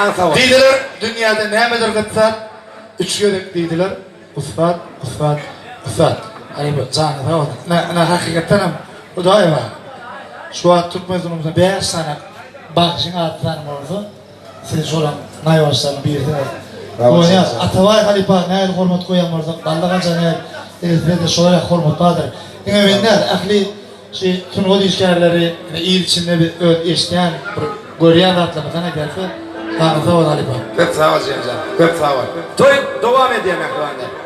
Can sağ ol. Deydiler dünyada nemedir gıtsat? Üç gödek deydiler. Usfat, usfat, usfat. Hani bu canı sağ ol. Ne hakikaten o da var. Şu an Türk mezunumuzda 5 sene bakışın atlarım oldu. Siz şoran nayvaşlarını bir de. Bu ne? Atavay halipa ne el hormat koyan orada. Ballaganca ne el şöyle hormat badır. Yine ben ne ahli şey tüm o işlerleri il içinde bir eşten görüyen atlamasına gelse. Sağ ol halipa. Çok sağ ol Cemcan. Çok sağ ol. Toy devam edeyim ekranında.